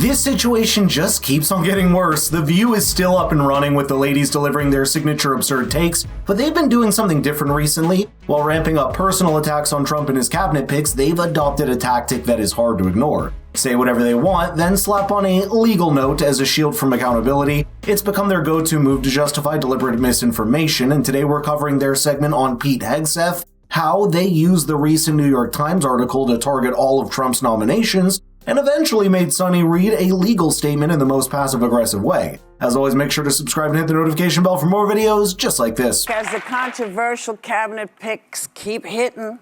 This situation just keeps on getting worse. The View is still up and running with the ladies delivering their signature absurd takes, but they've been doing something different recently. While ramping up personal attacks on Trump and his cabinet picks, they've adopted a tactic that is hard to ignore. Say whatever they want, then slap on a legal note as a shield from accountability. It's become their go-to move to justify deliberate misinformation, and today we're covering their segment on Pete Hegseth, how they used the recent New York Times article to target all of Trump's nominations, and eventually made Sunny read a legal statement in the most passive-aggressive way. As always, make sure to subscribe and hit the notification bell for more videos just like this. As the controversial cabinet picks keep hitting,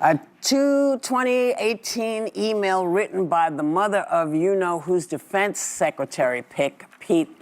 a 2018 email written by the mother of you-know-who's defense secretary pick, Pete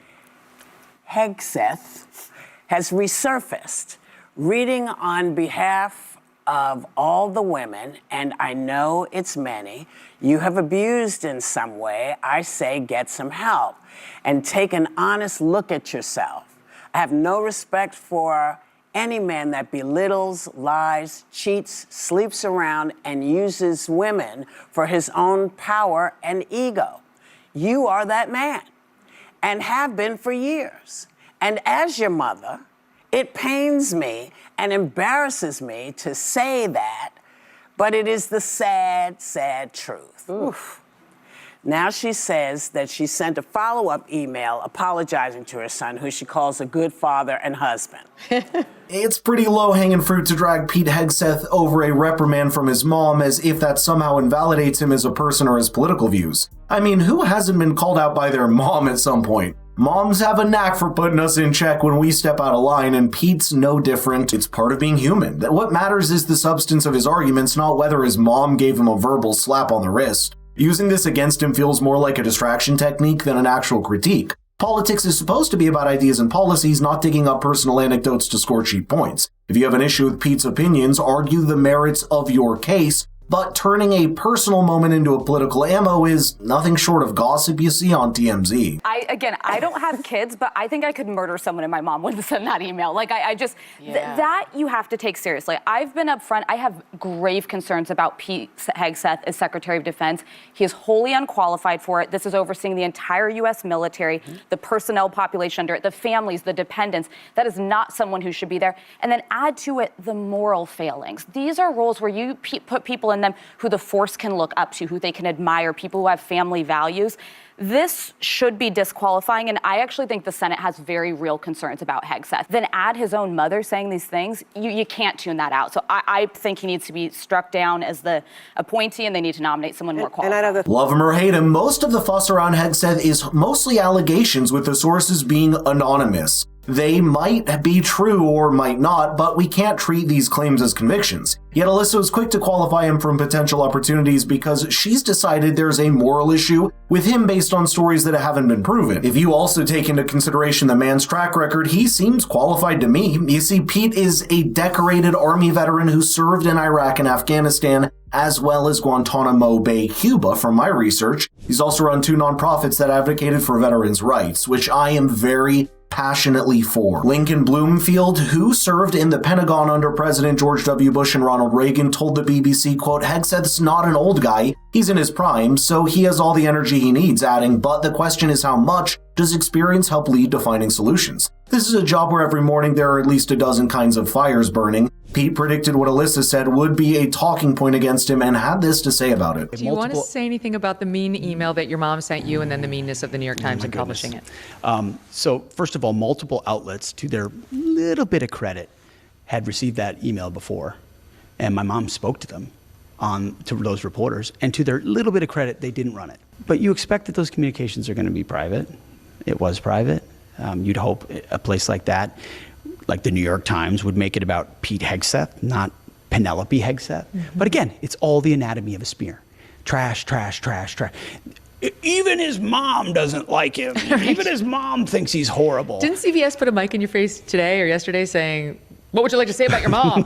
Hegseth, has resurfaced. Reading on behalf of all the women, and I know it's many, you have abused in some way, I say get some help and take an honest look at yourself. I have no respect for any man that belittles, lies, cheats, sleeps around, and uses women for his own power and ego. You are that man and have been for years. And as your mother, it pains me and embarrasses me to say that, but it is the sad, sad truth. Oof. Now she says that she sent a follow-up email apologizing to her son, who she calls a good father and husband. It's pretty low-hanging fruit to drag Pete Hegseth over a reprimand from his mom as if that somehow invalidates him as a person or his political views. I mean, who hasn't been called out by their mom at some point? Moms have a knack for putting us in check when we step out of line, and Pete's no different. It's part of being human. What matters is the substance of his arguments, not whether his mom gave him a verbal slap on the wrist. Using this against him feels more like a distraction technique than an actual critique. Politics is supposed to be about ideas and policies, not digging up personal anecdotes to score cheap points. If you have an issue with Pete's opinions, argue the merits of your case, but turning a personal moment into a political ammo is nothing short of gossip you see on TMZ. I don't have kids, but I think I could murder someone and my mom wouldn't send that email. That you have to take seriously. I've been upfront. I have grave concerns about Pete Hegseth as Secretary of Defense. He is wholly unqualified for it. This is overseeing the entire U.S. military, the personnel population under it, the families, the dependents. That is not someone who should be there. And then add to it the moral failings. These are roles where you put people in them who the force can look up to, who they can admire, people who have family values. This should be disqualifying, and I actually think the Senate has very real concerns about Hegseth. Then add his own mother saying these things, you can't tune that out. So I think he needs to be struck down as the appointee, and they need to nominate someone more qualified. Love him or hate him, most of the fuss around Hegseth is mostly allegations, with the sources being anonymous. They might be true or might not, but we can't treat these claims as convictions. Yet Alyssa was quick to qualify him from potential opportunities because she's decided there's a moral issue with him based on stories that haven't been proven. If you also take into consideration the man's track record, he seems qualified to me. You see, Pete is a decorated Army veteran who served in Iraq and Afghanistan, as well as Guantanamo Bay, Cuba, from my research. He's also run 2 nonprofits that advocated for veterans' rights, which I am very passionately for. Lincoln Bloomfield, who served in the Pentagon under President George W. Bush and Ronald Reagan, told the BBC, quote, Hegseth's not an old guy, he's in his prime, so he has all the energy he needs, adding, but the question is how much does experience help lead to finding solutions? This is a job where every morning there are at least a dozen kinds of fires burning. Pete predicted what Alyssa said would be a talking point against him and had this to say about it. Do you want to say anything about the mean email that your mom sent you and then the meanness of the New York Times in publishing it? So first of all, multiple outlets, to their little bit of credit, had received that email before. And my mom spoke to them, to those reporters. And to their little bit of credit, they didn't run it. But you expect that those communications are going to be private. It was private. You'd hope a place like that, like the New York Times, would make it about Pete Hegseth, not Penelope Hegseth. Mm-hmm. But again, it's all the anatomy of a spear. Trash, trash, trash, trash. Even his mom doesn't like him. Right. Even his mom thinks he's horrible. Didn't CBS put a mic in your face today or yesterday saying, what would you like to say about your mom?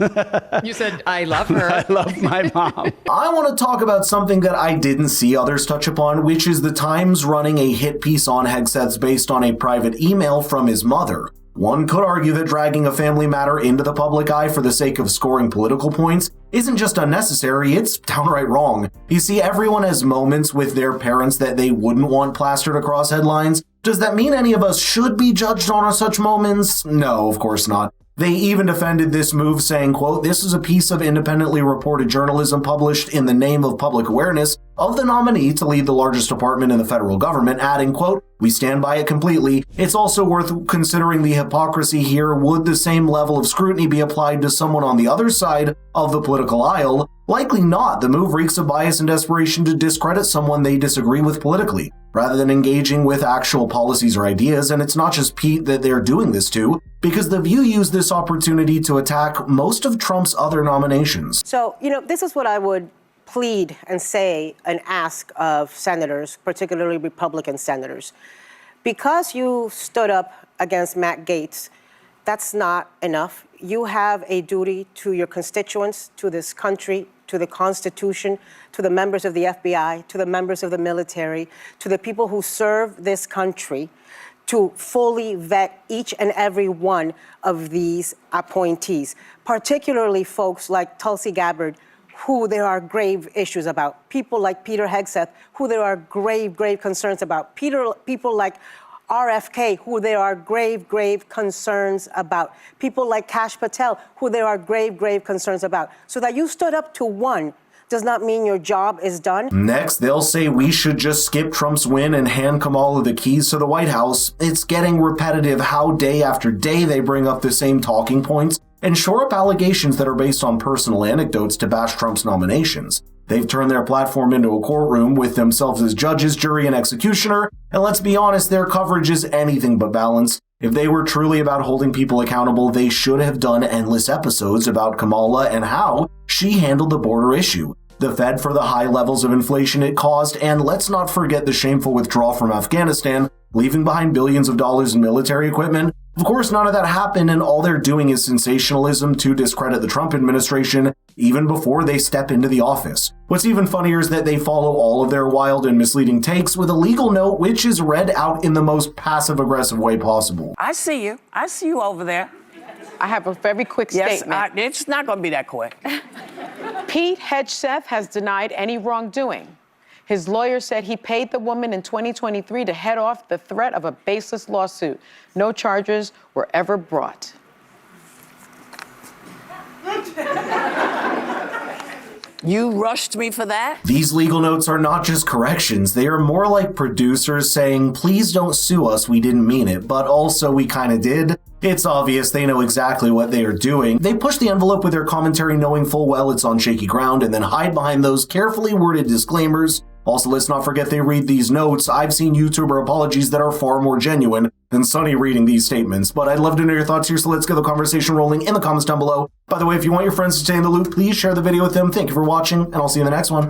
You said, I love her. I love my mom. I want to talk about something that I didn't see others touch upon, which is the Times running a hit piece on Hegseth based on a private email from his mother. One could argue that dragging a family matter into the public eye for the sake of scoring political points isn't just unnecessary, it's downright wrong. You see, everyone has moments with their parents that they wouldn't want plastered across headlines. Does that mean any of us should be judged on such moments? No, of course not. They even defended this move, saying, quote, "This is a piece of independently reported journalism published in the name of public awareness of the nominee to lead the largest department in the federal government," adding, quote, "We stand by it completely. It's also worth considering the hypocrisy here. Would the same level of scrutiny be applied to someone on the other side of the political aisle? Likely not. The move reeks of bias and desperation to discredit someone they disagree with politically, rather than engaging with actual policies or ideas. And it's not just Pete that they're doing this to, because The View used this opportunity to attack most of Trump's other nominations." So, this is what I would plead and say and ask of senators, particularly Republican senators. Because you stood up against Matt Gaetz, that's not enough. You have a duty to your constituents, to this country, to the Constitution, to the members of the FBI, to the members of the military, to the people who serve this country, to fully vet each and every one of these appointees, particularly folks like Tulsi Gabbard, who there are grave issues about, people like Peter Hegseth, who there are grave concerns about, people like RFK, who there are grave concerns about, people like Kash Patel, who there are grave concerns about. So that you stood up to one does not mean your job is done. Next, they'll say we should just skip Trump's win and hand Kamala the keys to the White House. It's getting repetitive how day after day they bring up the same talking points and shore up allegations that are based on personal anecdotes to bash Trump's nominations. They've turned their platform into a courtroom with themselves as judges, jury, and executioner, and let's be honest, their coverage is anything but balanced. If they were truly about holding people accountable, they should have done endless episodes about Kamala and how she handled the border issue, the Fed for the high levels of inflation it caused, and let's not forget the shameful withdrawal from Afghanistan, leaving behind billions of dollars in military equipment. Of course, none of that happened, and all they're doing is sensationalism to discredit the Trump administration even before they step into the office. What's even funnier is that they follow all of their wild and misleading takes with a legal note which is read out in the most passive-aggressive way possible. I see you. I see you over there. I have a very quick statement. It's not going to be that quick. Pete Hegseth has denied any wrongdoing. His lawyer said he paid the woman in 2023 to head off the threat of a baseless lawsuit. No charges were ever brought. You rushed me for that? These legal notes are not just corrections, they are more like producers saying, please don't sue us, we didn't mean it, but also we kinda did. It's obvious they know exactly what they are doing. They push the envelope with their commentary knowing full well it's on shaky ground and then hide behind those carefully worded disclaimers. Also, let's not forget they read these notes. I've seen YouTuber apologies that are far more genuine than Sunny reading these statements. But I'd love to know your thoughts here, so let's get the conversation rolling in the comments down below. By the way, if you want your friends to stay in the loop, please share the video with them. Thank you for watching, and I'll see you in the next one.